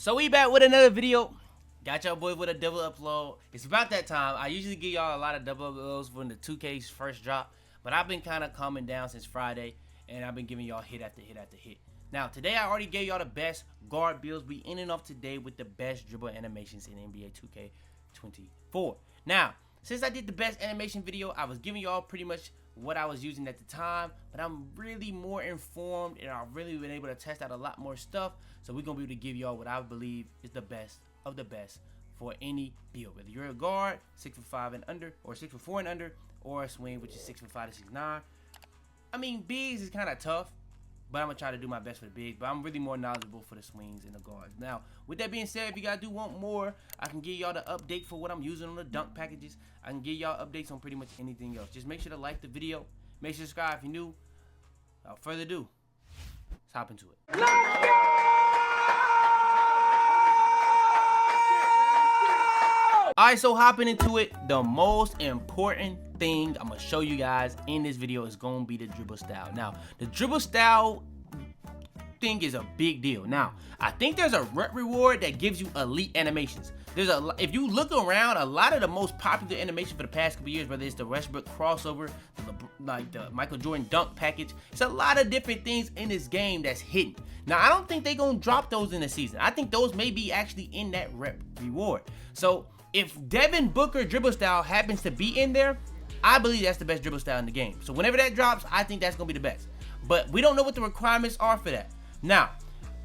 So we back with another video. Got y'all boy with a double upload. It's about that time. I usually give y'all a lot of double uploads when the 2K's first drop, but I've been kind of calming down since Friday, and I've been giving y'all hit after hit after hit. Now today I already gave y'all the best guard builds. We ending off today with the best dribble animations in NBA2K24. Now since I did the best animation video, I was giving y'all pretty much what I was using at the time, but I'm really more informed and I've really been able to test out a lot more stuff. So we're gonna be able to give y'all what I believe is the best of the best for any build. Whether you're a guard, 6'5" and under, or 6'4" and under, or a swing, which is 6'5" to 6'9". I mean, bigs is kind of tough, but I'm gonna try to do my best for the bigs. But I'm really more knowledgeable for the swings and the guards. Now, with that being said, if you guys do want more, I can give y'all the update for what I'm using on the dunk packages. I can give y'all updates on pretty much anything else. Just make sure to like the video. Make sure to subscribe if you're new. Without further ado, let's hop into it. Alright, so hopping into it, the most important thing I'm going to show you guys in this video is going to be the dribble style. Now, the dribble style thing is a big deal. Now, I think there's a rep reward that gives you elite animations. If you look around, a lot of the most popular animation for the past couple years, whether it's the Westbrook crossover, like the Michael Jordan dunk package, it's a lot of different things in this game that's hidden. Now, I don't think they're going to drop those in the season. I think those may be actually in that rep reward. So, if Devin Booker dribble style happens to be in there, I believe that's the best dribble style in the game. So whenever that drops, I think that's going to be the best. But we don't know what the requirements are for that. Now,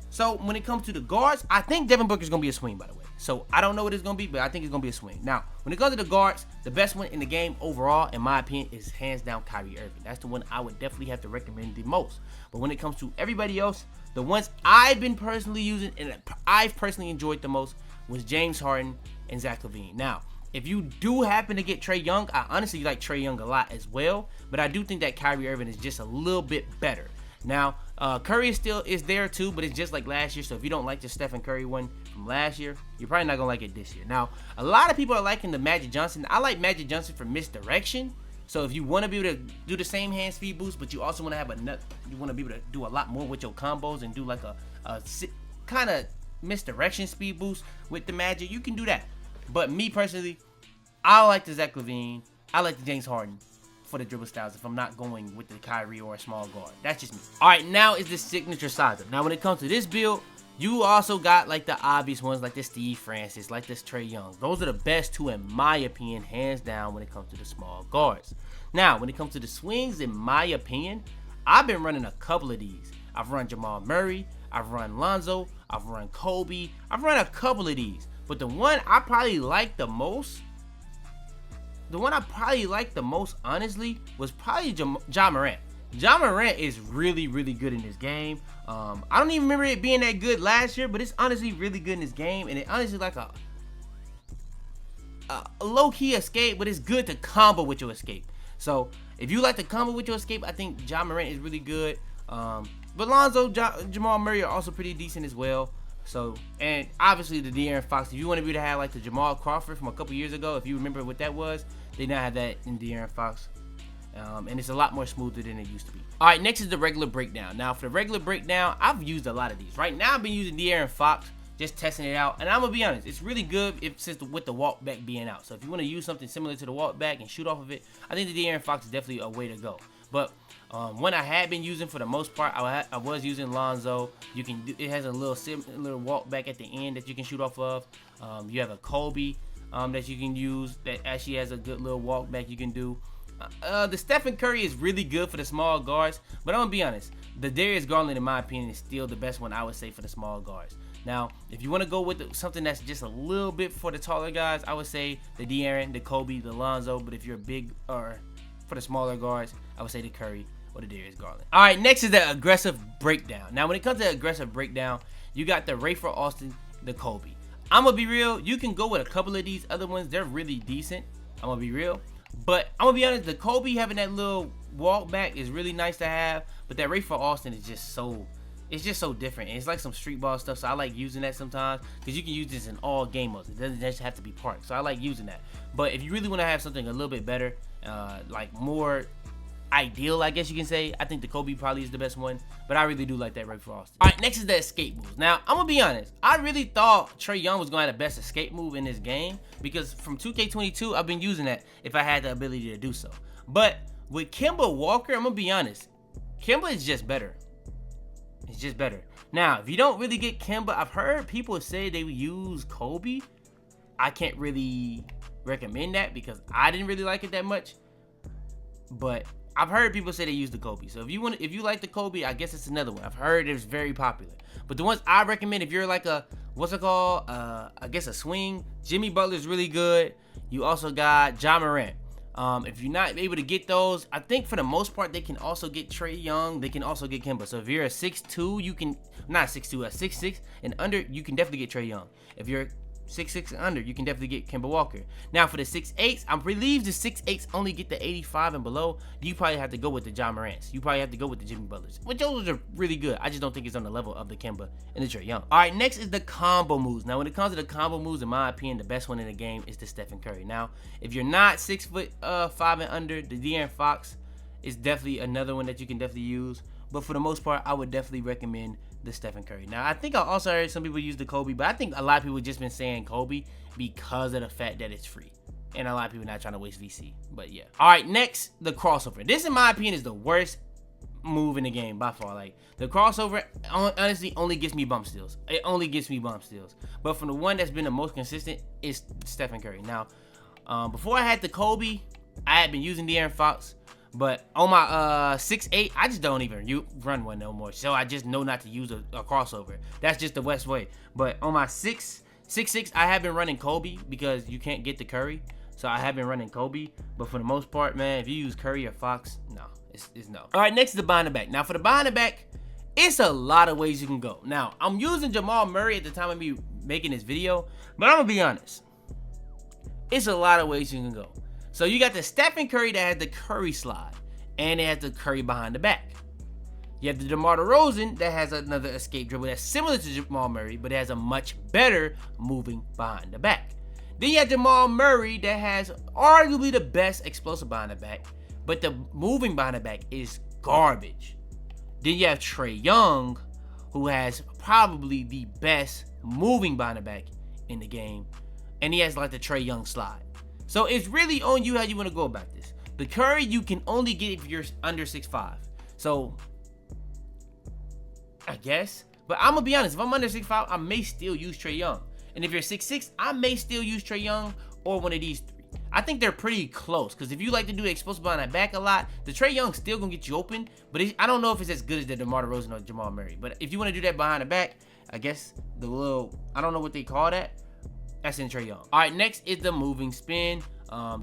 so when it comes to the guards, I think Devin Booker is going to be a swing, by the way. So I don't know what it's going to be, but I think it's going to be a swing. Now, when it comes to the guards, the best one in the game overall, in my opinion, is hands down Kyrie Irving. That's the one I would definitely have to recommend the most. But when it comes to everybody else, the ones I've been personally using and I've personally enjoyed the most was James Harden and Zach LaVine. Now, if you do happen to get Trae Young, I honestly like Trae Young a lot as well, but I do think that Kyrie Irving is just a little bit better. Now, Curry is there too, but it's just like last year, so if you don't like the Stephen Curry one from last year, you're probably not going to like it this year. Now, a lot of people are liking the Magic Johnson. I like Magic Johnson for misdirection, so if you want to be able to do the same hand speed boost, but you also want to have you want to be able to do a lot more with your combos and do like a kind of misdirection speed boost with the Magic, you can do that. But me personally, I like the Zach LaVine, I like the James Harden for the dribble styles if I'm not going with the Kyrie or a small guard. That's just me. Alright, now is the signature size up. Now when it comes to this build, you also got like the obvious ones like the Steve Francis, like this Trae Young. Those are the best two in my opinion, hands down, when it comes to the small guards. Now, when it comes to the swings, in my opinion, I've been running a couple of these. I've run Jamal Murray, I've run Lonzo, I've run Kobe, I've run a couple of these. But the one I probably like the most, honestly, was probably Ja Morant. Ja Morant is really, really good in this game. I don't even remember it being that good last year, but it's honestly really good in this game. And it honestly like a low-key escape, but it's good to combo with your escape. So if you like to combo with your escape, I think Ja Morant is really good. But Lonzo, Jamal Murray are also pretty decent as well. So, and obviously the De'Aaron Fox, if you want to be able to have like the Jamal Crawford from a couple years ago, if you remember what that was, they now have that in De'Aaron Fox. And it's a lot more smoother than it used to be. Alright, next is the regular breakdown. Now for the regular breakdown, I've used a lot of these. Right now I've been using De'Aaron Fox, just testing it out. And I'm going to be honest, it's really good with the walk back being out. So if you want to use something similar to the walk back and shoot off of it, I think the De'Aaron Fox is definitely a way to go. But one I had been using for the most part, I was using Lonzo. It has a little walk back at the end that you can shoot off of. You have a Kobe that you can use that actually has a good little walk back you can do. The Stephen Curry is really good for the small guards, but I'm gonna be honest, the Darius Garland in my opinion is still the best one I would say for the small guards. Now, if you want to go with something that's just a little bit for the taller guys, I would say the De'Aaron, the Kobe, the Lonzo. But if you're big or for the smaller guards, I would say the Curry or the Darius Garland. All right, next is the aggressive breakdown. Now, when it comes to aggressive breakdown, you got the Rafer Alston, the Kobe. I'm gonna be real. You can go with a couple of these other ones. They're really decent. I'm gonna be real. But I'm gonna be honest, the Kobe having that little walk back is really nice to have. But that Rafer Alston is just so different. And it's like some street ball stuff, so I like using that sometimes because you can use this in all game modes. It doesn't just have to be park. So I like using that. But if you really want to have something a little bit better, like more ideal, I guess you can say. I think the Kobe probably is the best one, but I really do like that Ray Frost. All right, next is the escape moves. Now, I'm gonna be honest. I really thought Trae Young was gonna have the best escape move in this game because from 2K22, I've been using that if I had the ability to do so. But with Kemba Walker, I'm gonna be honest. Kemba is just better. It's just better. Now, if you don't really get Kemba, I've heard people say they would use Kobe. I can't really recommend that because I didn't really like it that much. But I've heard people say they use the Kobe. So if you like the Kobe, I guess it's another one. I've heard it's very popular. But the ones I recommend, if you're like a, what's it called? I guess a swing. Jimmy Butler's really good. You also got Ja Morant. If you're not able to get those, I think for the most part they can also get Trae Young. They can also get Kemba. So if you're a 6'2", you can not 6'2", a 6'6" and under, you can definitely get Trae Young. If you're 6'6" and under, you can definitely get Kemba Walker. Now for the 6'8", I'm relieved the 6'8" only get the 85 and below. You probably have to go with the Ja Morants. You probably have to go with the Jimmy Butlers. Which those are really good. I just don't think it's on the level of the Kemba and the Trae Young. All right, next is the combo moves. Now when it comes to the combo moves, in my opinion, the best one in the game is the Stephen Curry. Now if you're not 6'5" and under, the De'Aaron Fox is definitely another one that you can definitely use. But for the most part, I would definitely recommend the Stephen Curry. Now, I think I also heard some people use the Kobe, but I think a lot of people just been saying Kobe because of the fact that it's free. And a lot of people not trying to waste VC. But yeah. All right, next, the crossover. This, in my opinion, is the worst move in the game by far. Like, the crossover, honestly, only gets me bump steals. It only gets me bump steals. But from the one that's been the most consistent is Stephen Curry. Now, before I had the Kobe, I had been using De'Aaron Fox. But on my 6'8", I just don't even run one no more. So I just know not to use a crossover. That's just the West way. But on my 6'6", I have been running Kobe because you can't get the Curry. So I have been running Kobe. But for the most part, man, if you use Curry or Fox, no. It's no. All right, next is the behind the back. Now for the behind the back, it's a lot of ways you can go. Now, I'm using Jamal Murray at the time of me making this video. But I'm going to be honest. It's a lot of ways you can go. So you got the Stephen Curry that has the Curry slide, and it has the Curry behind the back. You have the DeMar DeRozan that has another escape dribble that's similar to Jamal Murray, but it has a much better moving behind the back. Then you have Jamal Murray that has arguably the best explosive behind the back, but the moving behind the back is garbage. Then you have Trae Young, who has probably the best moving behind the back in the game, and he has like the Trae Young slide. So it's really on you how you want to go about this. The Curry you can only get if you're under 6'5". So, I guess. But I'm going to be honest. If I'm under 6'5", I may still use Trae Young. And if you're 6'6", I may still use Trae Young or one of these three. I think they're pretty close. Because if you like to do explosive behind that back a lot, the Trae Young's still going to get you open. But I don't know if it's as good as the DeMar DeRozan or Jamal Murray. But if you want to do that behind the back, I guess the little, I don't know what they call that. That's in Trae Young. All right, next is the moving spin.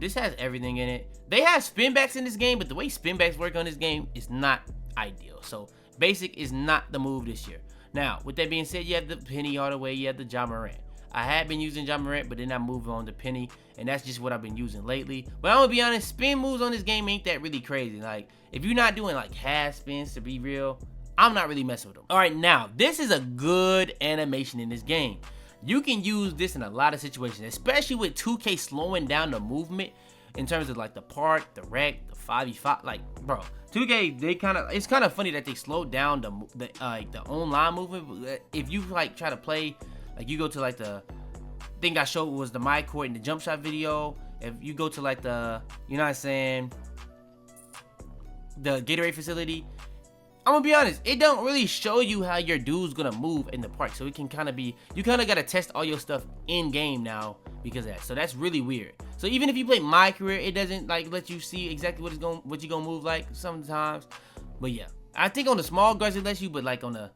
This has everything in it. They have spin backs in this game, but the way spin backs work on this game is not ideal. So basic is not the move this year. Now, with that being said, you have the Penny Hardaway, you have the Ja Morant. I had been using Ja Morant, but then I moved on to Penny, and that's just what I've been using lately. But I'm gonna be honest, spin moves on this game ain't that really crazy. Like, if you're not doing like half spins, to be real, I'm not really messing with them. All right, now, this is a good animation in this game. You can use this in a lot of situations, especially with 2K slowing down the movement in terms of like the park, the rec, the 5v5. Like, bro, 2K, it's kind of funny that they slowed down the online movement. If you like try to play, like you go to like the thing I showed was the MyCourt and the jump shot video. If you go to like the, you know what I'm saying, the Gatorade facility, I'm gonna be honest, it don't really show you how your dude's gonna move in the park. So it can kind of be, you kind of gotta test all your stuff in game now because of that. So that's really weird. So even if you play MyCourt, it doesn't like let you see exactly what you're gonna move like sometimes. But yeah, I think on the small guards it lets you, but like on the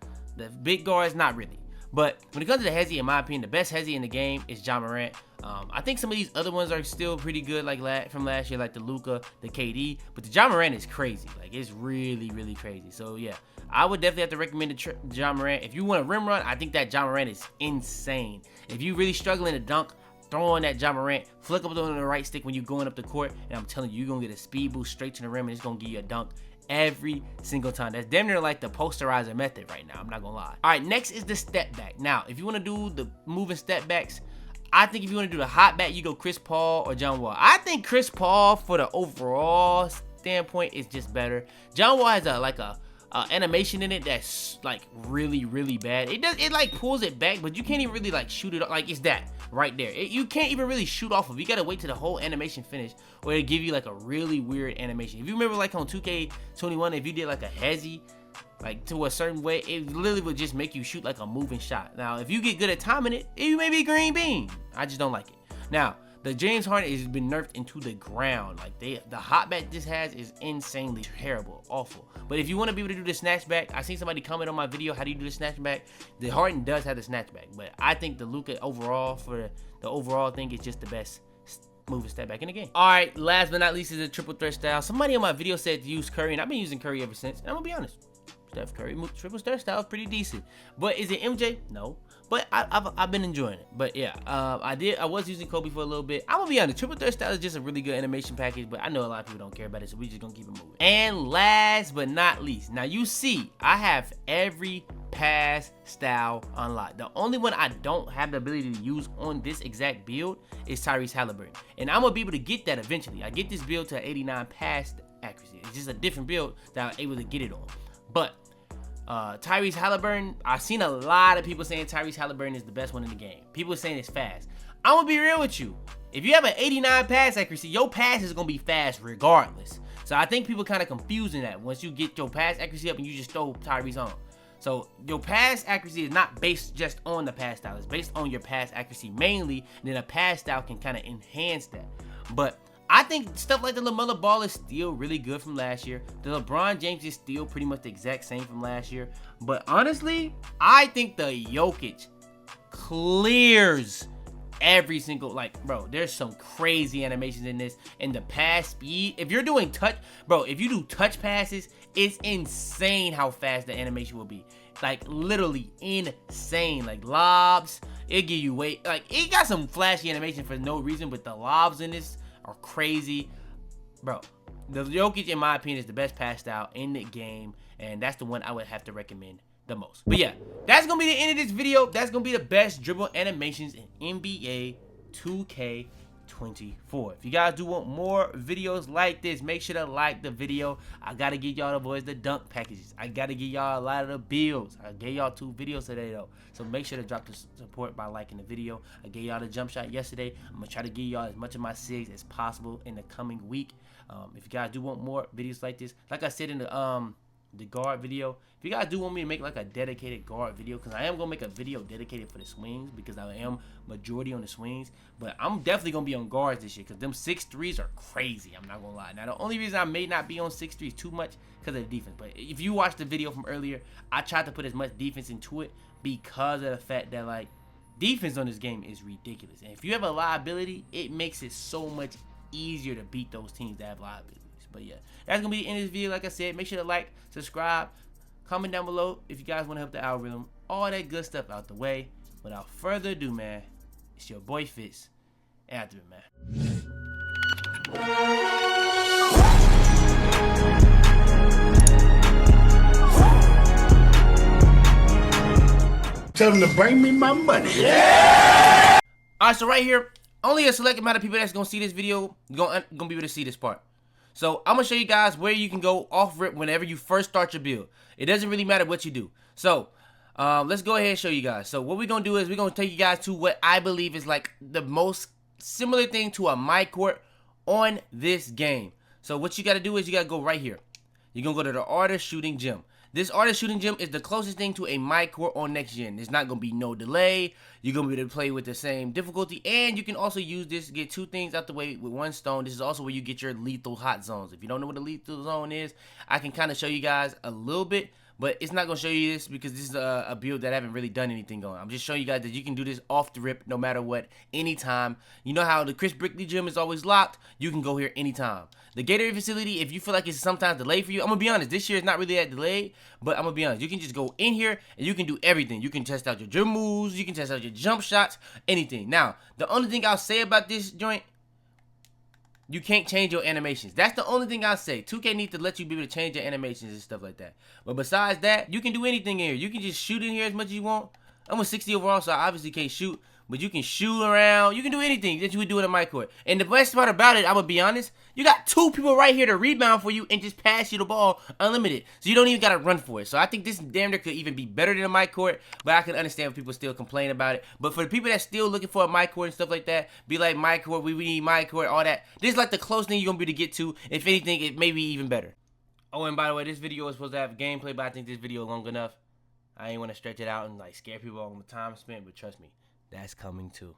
big guards, not really. But when it comes to the hezzy, in my opinion, the best hezzy in the game is Ja Morant. I think some of these other ones are still pretty good, like from last year, like the Luka, the KD. But the Ja Morant is crazy. Like, it's really, really crazy. So, yeah, I would definitely have to recommend the Ja Morant. If you want a rim run, I think that Ja Morant is insane. If you're really struggling to dunk, throw on that Ja Morant, flick up on the right stick when you're going up the court, and I'm telling you, you're going to get a speed boost straight to the rim, and it's going to give you a dunk every single time. That's damn near like the posterizer method right now. I'm not gonna lie. All right, next is the step back. Now, if you want to do the moving step backs, I think if you want to do the hot back, you go Chris Paul or John Wall. I think Chris Paul for the overall standpoint, it's just better. John Wall has a animation in it that's like really bad. It like pulls it back, but you can't even really like shoot it. Like it's that right there. You can't even really shoot off of. You gotta wait till the whole animation finish, or it'll give you like a really weird animation. If you remember, like on 2K21, if you did like a hezzy, like to a certain way, it literally would just make you shoot like a moving shot. Now, if you get good at timing it, you may be green bean. I just don't like it. Now, the James Harden has been nerfed into the ground. Like the hot back this has is insanely terrible, awful. But if you want to be able to do the snatchback, I seen somebody comment on my video, how do you do the snatchback? The Harden does have the snatchback, but I think the Luka overall for the overall thing is just the best moving step back in the game. All right, last but not least is the triple threat style. Somebody on my video said to use Curry, and I've been using Curry ever since. And I'm gonna be honest, Steph Curry triple threat style is pretty decent. But is it MJ? No. But I've been enjoying it. But yeah, I was using Kobe for a little bit. I'm gonna be honest, triple threat style is just a really good animation package, but I know a lot of people don't care about it, so we just gonna keep it moving. And last but not least, now you see I have every pass style unlocked. The only one I don't have the ability to use on this exact build is Tyrese Halliburton, and I'm gonna be able to get that eventually. I get this build to 89 pass accuracy. It's just a different build that I'm able to get it on. But Tyrese Halliburton, I've seen a lot of people saying Tyrese Halliburton is the best one in the game. People are saying it's fast. I'm gonna be real with you. If you have an 89 pass accuracy, your pass is gonna be fast regardless. So I think people kind of confusing that once you get your pass accuracy up and you just throw Tyrese on. So your pass accuracy is not based just on the pass style. It's based on your pass accuracy mainly, and then a pass style can kind of enhance that. But I think stuff like the LaMelo Ball is still really good from last year. The LeBron James is still pretty much the exact same from last year. But honestly, I think the Jokic clears every single, like, bro, there's some crazy animations in this. And the pass speed, if you're doing touch, bro, if you do touch passes, it's insane how fast the animation will be. Like, literally insane. Like, lobs, it give you weight. Like, it got some flashy animation for no reason, but the lobs in this are crazy. Bro, the Jokic, in my opinion, is the best pass style in the game, and that's the one I would have to recommend the most. But yeah, that's gonna be the end of this video. That's gonna be the best dribble animations in NBA 2K24. If you guys do want more videos like this, make sure to like the video. I gotta give y'all the boys the dunk packages. I gotta give y'all a lot of the builds. I gave y'all 2 videos today though, so make sure to drop the support by liking the video. I gave y'all the jump shot yesterday. I'm gonna try to give y'all as much of my SIGs as possible in the coming week. If you guys do want more videos like this, like I said in the guard video, if you guys do want me to make like a dedicated guard video, because I am gonna make a video dedicated for the swings, because I am majority on the swings, but I'm definitely gonna be on guards this year, because them 6'3s are crazy. I'm not gonna lie. Now the only reason I may not be on 6'3s too much because of the defense, but if you watched the video from earlier, I tried to put as much defense into it because of the fact that, like, defense on this game is ridiculous, and if you have a liability, it makes it so much easier to beat those teams that have liabilities. But yeah, that's gonna be the end of this video. Like I said, make sure to like, subscribe, comment down below if you guys want to help the algorithm, all that good stuff out the way. Without further ado, man, it's your boy Fitz. After it, man. Tell them to bring me my money. Yeah! Alright, so right here, only a select amount of people that's gonna see this video gonna be able to see this part. So I'm gonna show you guys where you can go off rip whenever you first start your build. It doesn't really matter what you do. So let's go ahead and show you guys. So what we're gonna do is we're gonna take you guys to what I believe is like the most similar thing to a MyCourt on this game. So what you gotta do is you gotta go right here. You're gonna go to the Artist Shooting Gym. This Artist Shooting Gym is the closest thing to a MyCourt on next gen. There's not going to be no delay. You're going to be able to play with the same difficulty. And you can also use this to get 2 things out the way with 1 stone. This is also where you get your lethal hot zones. If you don't know what a lethal zone is, I can kind of show you guys a little bit. But it's not going to show you this because this is a build that I haven't really done anything on. I'm just showing you guys that you can do this off the rip no matter what, anytime. You know how the Chris Brickley gym is always locked? You can go here anytime. The Gatorade facility, if you feel like it's sometimes delayed for you, I'm going to be honest, this year is not really that delayed, but I'm going to be honest, you can just go in here and you can do everything. You can test out your dribble moves, you can test out your jump shots, anything. Now, the only thing I'll say about this joint, you can't change your animations. That's the only thing I'll say. 2K needs to let you be able to change your animations and stuff like that. But besides that, you can do anything in here. You can just shoot in here as much as you want. I'm a 60 overall, so I obviously can't shoot. but you can shoot around. You can do anything that you would do in a MyCourt. And the best part about it, I'm gonna be honest, you got 2 people right here to rebound for you and just pass you the ball unlimited. So you don't even gotta run for it. So I think this damn near could even be better than a MyCourt, but I can understand if people still complain about it. But for the people that's still looking for a MyCourt and stuff like that, be like MyCourt, we need MyCourt, all that. This is like the closest thing you're gonna be able to get to. If anything, it may be even better. Oh, and by the way, this video is supposed to have gameplay, but I think this video is long enough. I ain't want to stretch it out and like scare people on the time spent, but trust me, that's coming too.